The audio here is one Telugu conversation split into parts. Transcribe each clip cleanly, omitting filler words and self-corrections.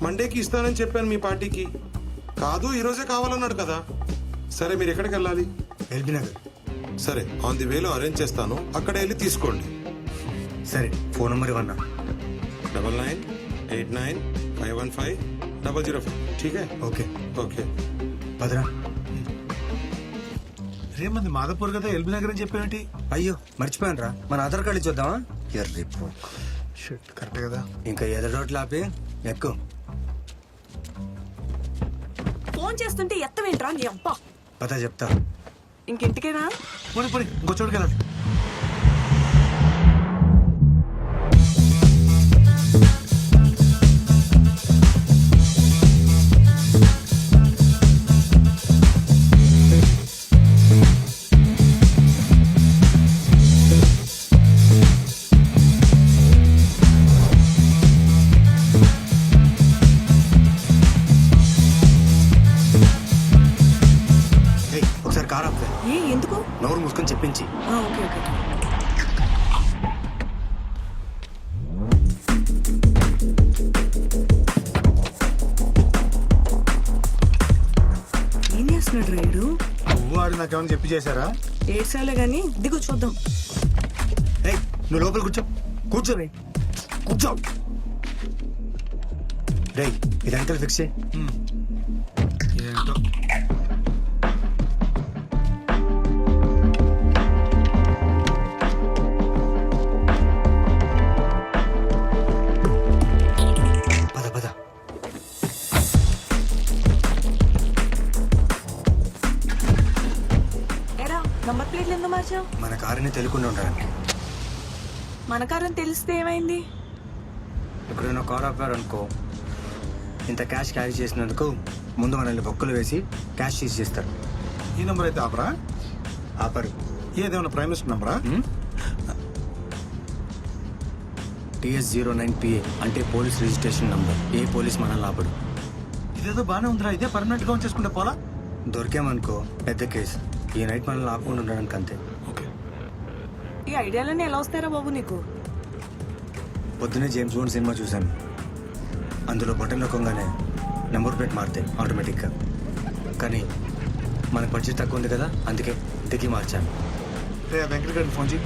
మండేకి ఇస్తానని చెప్పాను మీ పార్టీకి. కాదు ఈరోజే కావాలన్నాడు కదా. సరే మీరు ఎక్కడికి వెళ్ళాలి? ఎల్బీ నగర్. సరే ఆన్ ది వేలో అరేంజ్ చేస్తాను, అక్కడ వెళ్ళి తీసుకోండి. సరే ఫోన్ నెంబర్ ఇవ్వన్నా. 9989155005. ठीक है? Okay okay. భద్రా. రేమంది మాధవపూర్ కదా ఎల్బీ నగర్ అని చెప్పేంటి? అయ్యో మర్చిపోయాను రా, మన ఆధార్ కార్డు ఇచ్చేద్దామా? ఎర్రిపో. షిట్ కరెక్టే కదా. ఇంకా ఎదురు రోడ్లు ఆపి ఎక్కు. ఫోన్ చేస్తుంటే ఎత్తవేంట్రా నీ అబ్బా. పద చెప్తా. ఇంకింటికేనా? పోనీ పోనీ ఇంకో చోటుకి వెళ్ళాలి. ఒకసారి కార్ ఆపుతా. ఏ ఎందుకు? నోరు మూసుకొని చెప్పించి. Okay okay. ఏం చేస్తున్నాడు రైడు? నువ్వు ఆడు నాకేమైనా చెప్పి చేశారా? ఏడ్చాలే గాని దిగు చూద్దాం. ఏయ్ నువ్వు లోపల కూర్చో. కూర్చోని కూర్చో. రే ఇది అంకల్ ఫిక్స్ చేయి. ఏంటో పద పద. ఎరా నంబర్ ప్లేట్లు ఎందుకు మార్చావు? మన కారుని తెలియకుండా ఉండడానికి. మన కారణం తెలిస్తే ఏమైంది? ఎక్కడైనా కార్ ఆపారనుకో, ఇంత క్యాష్ క్యారీ చేసినందుకు ముందు మనల్ని బొక్కలు వేసి క్యాష్ సీజ్ చేస్తారు. ఈ నంబర్ అయితే ఆపరా? ఆపరు. ఏదేమన్నా ప్రైమ్ మినిస్టర్ నంబరా? TS09PA అంటే పోలీస్ రిజిస్ట్రేషన్ నంబర్. ఏ పోలీస్ మనల్ని ఆపడు. ఇదేదో బానే ఉందిరా. ఇదే పర్మనెంట్ గా ఉంచేసుకుంటే పోలా? దొరికామనుకో పెద్ద కేసు. ఈ నైట్ మనల్ని ఆపకుండా ఉండడానికి అంతే. ఓకే. ఈ ఐడియాలన్నీ ఎలా వస్తారా బాబు నీకు? పొద్దునే జేమ్స్ బాండ్ సినిమా చూశాను. అందులో బటన్ నొక్కగానే నెంబర్ ప్లేట్ మారుతాయి ఆటోమేటిక్గా. కానీ మనకు బడ్జెట్ తక్కువ ఉంది కదా, అందుకే ఇంటికి మార్చాను. రే వెంకట గారికి ఫోన్ చేయి.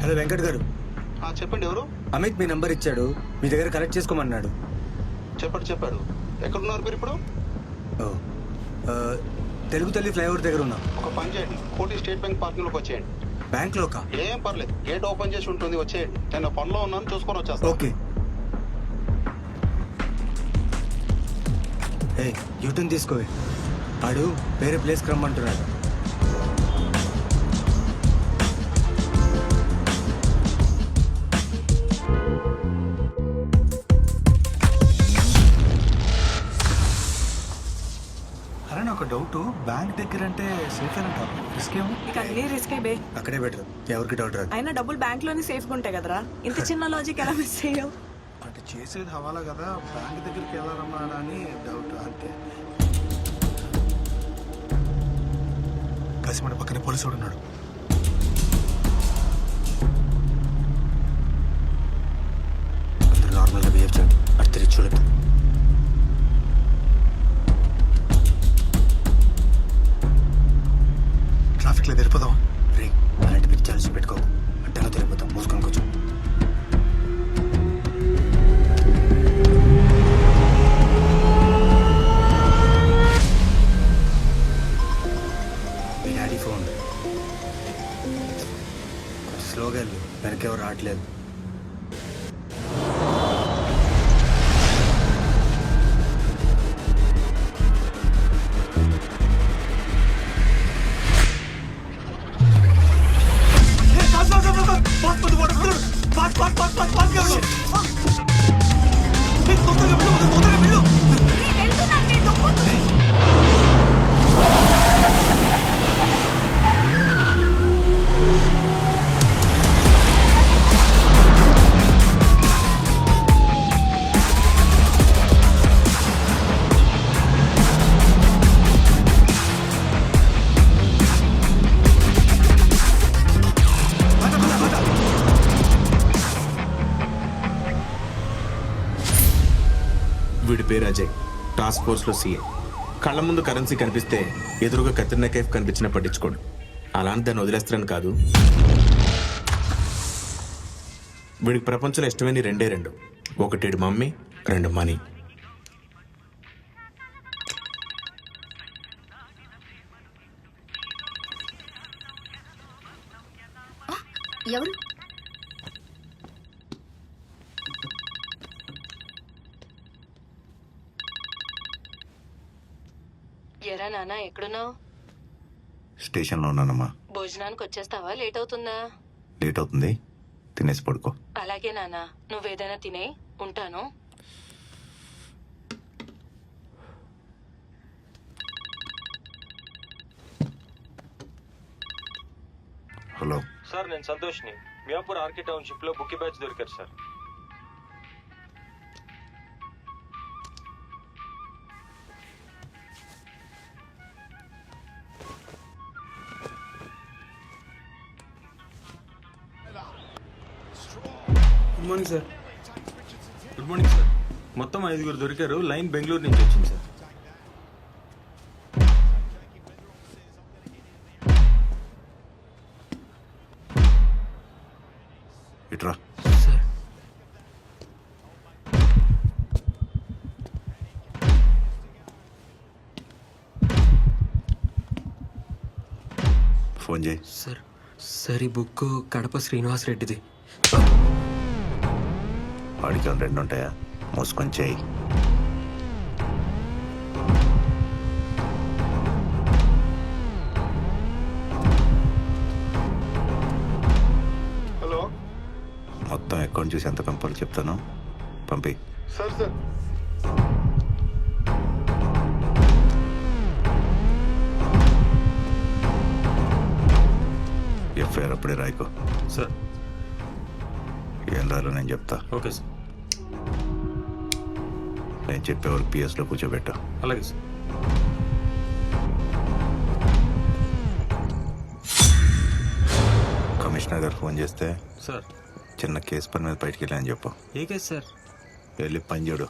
హలో వెంకట్ గారు. చెప్పండి. ఎవరు? అమిత్ మీ నంబర్ ఇచ్చాడు, మీ దగ్గర కలెక్ట్ చేసుకోమన్నాడు. చెప్పాడు. ఎక్కడున్నారు మీరు ఇప్పుడు? ఓ తెలుగు తల్లి ఫ్లైఓవర్ దగ్గర ఉన్నా. ఒక పని చేయండి, కోటి స్టేట్ బ్యాంక్ పార్కింగ్ లోకి వచ్చేయండి. బ్యాంక్లోకా? ఏం పర్లేదు, గేట్ ఓపెన్ చేసి ఉంటుంది, వచ్చేయండి. నేను పనిలో ఉన్నాను, చూసుకొని వచ్చేస్తాను. ఓకే. ఏ యూటర్న్ తీసుకోవే. ఆడు వేరే ప్లేస్కి రమ్మంటున్నాడు. అరే నాకు డౌట్, బ్యాంక్ దగ్గర అంటే సేఫ్ అంటారు. రిస్క్ ఏమో. ఇక అన్ని రిస్కే బే. అక్కడే బెటర్, ఎవరికి డౌట్ రాదు. అయినా డబ్బులు బ్యాంక్ లోనే సేఫ్గా ఉంటాయి కదరా. ఇంత చిన్న లాజిక్ ఎలా మిస్ అయ్యావు? అంటే చేసేది హవాలా కదా, బ్యాంక్ దగ్గరికి వెళ్ళాలన్నా అని డౌట్ అంతే. కలిసి మన పక్కనే పోలీసు ఉన్నాడు. అందరూ నార్మల్గా బిహేవ్ చేయండి, అటు తిరిగి చూడద్దు. ట్రాఫిక్లో వెళ్ళిపోదాం. రే అలాంటి పిచ్చి చాల్సి పెట్టుకోకు, అడ్డంగా తిరిగిపోతాం. మూసుకొని కూర్చో. మీ డాడీ ఫోన్. కొంచెం స్లోగా వెళ్ళు, వెనకెవరు రావట్లేదు. పేరు అజయ్, టాస్క్ ఫోర్స్లో సీఏ. కళ్ళ ముందు కరెన్సీ కనిపిస్తే ఎదురుగా కత్రినా కైఫ్ కనిపించినా పట్టించుకోడు. అలాంటి దాన్ని వదిలేస్తారని కాదు. వీడికి ప్రపంచంలో ఇష్టమైన రెండే రెండు, ఒకటి మమ్మీ, రెండు మనీ. ఎవరు? ఎరా నాన్న ఎక్కడున్నావు? స్టేషన్లో ఉన్నానమ్మా. భోజనానికి వచ్చేస్తావా? లేట్ అవుతుందా? లేట్ అవుతుంది, తినేసి పడుకో. అలాగే నాన్న, నువ్వేదైనా తినే ఉంటాను. హలో సార్, నేను సంతోష్ని. మియాపూర్ ఆర్కే టౌన్షిప్ లో బుక్కి బ్యాచ్ దొరికారు sir. Good morning sir. Good morning sir. మొత్తం 5 దొరికారు. లైన్ బెంగళూరు నుంచి వచ్చింది సార్. ఇట్రా. ఫోన్ చేయి. సార్ ఈ బుక్ కడప శ్రీనివాస్ రెడ్డిది. వాడికి 2 ఉంటాయా? మూసుకొని చేయి. హలో మొత్తం అకౌంట్ చూసి ఎంత పంపాలో చెప్తాను, పంపి. సార్ సార్ ఎఫ్ఐఆర్ అప్పుడే రాయకో. సార్ ఏం రాలో నేను చెప్తా. Okay sir. నేను చెప్పేవారు పిఎస్లో కూర్చోబెట్టా. అలాగే సార్. కమిషనర్ గారు ఫోన్ చేస్తే సార్ చిన్న కేసు పని మీద బయటికి వెళ్ళాను చెప్పు. ఏ కేసు సార్? వెళ్ళి పని చూడు.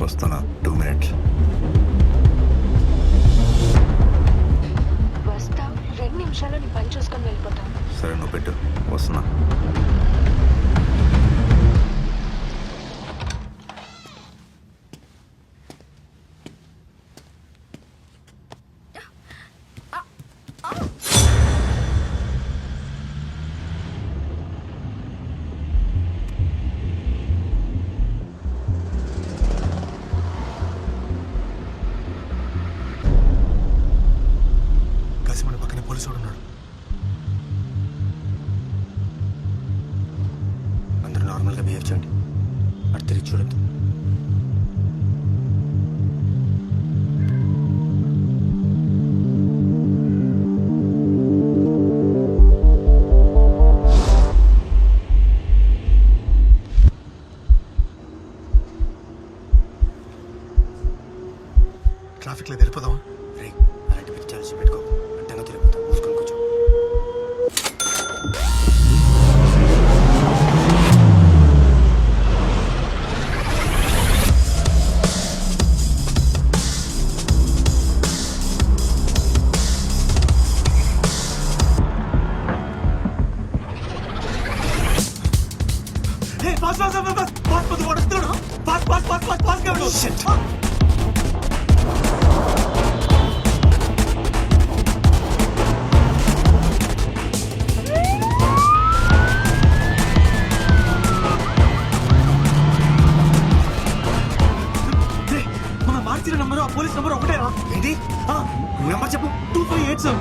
వస్తున్నా, 2 minutes. వస్తా, 2 నిమిషాల్లో నీ పని చూసుకొని వెళ్ళిపోతా. సరే నువ్వు పెట్టు, వస్తున్నా. మన పక్కనే పోలీసు వాడు ఉన్నాడు. అందరూ నార్మల్గా బిహేవ్ చేయండి, అటు తిరిగి చూడద్దు. ట్రాఫిక్లో వెళ్ళిపోదామా? రే, అలాంటి పెట్టి చాలిసి పెట్టుకో. అడ్డంగా తిరిగిపోతా, మూసుకొని కూర్చో. ఆ పోలీస్ నెంబర్ ఒకటేరా ఏంటి నెంబర్ చెప్పు 258 సార్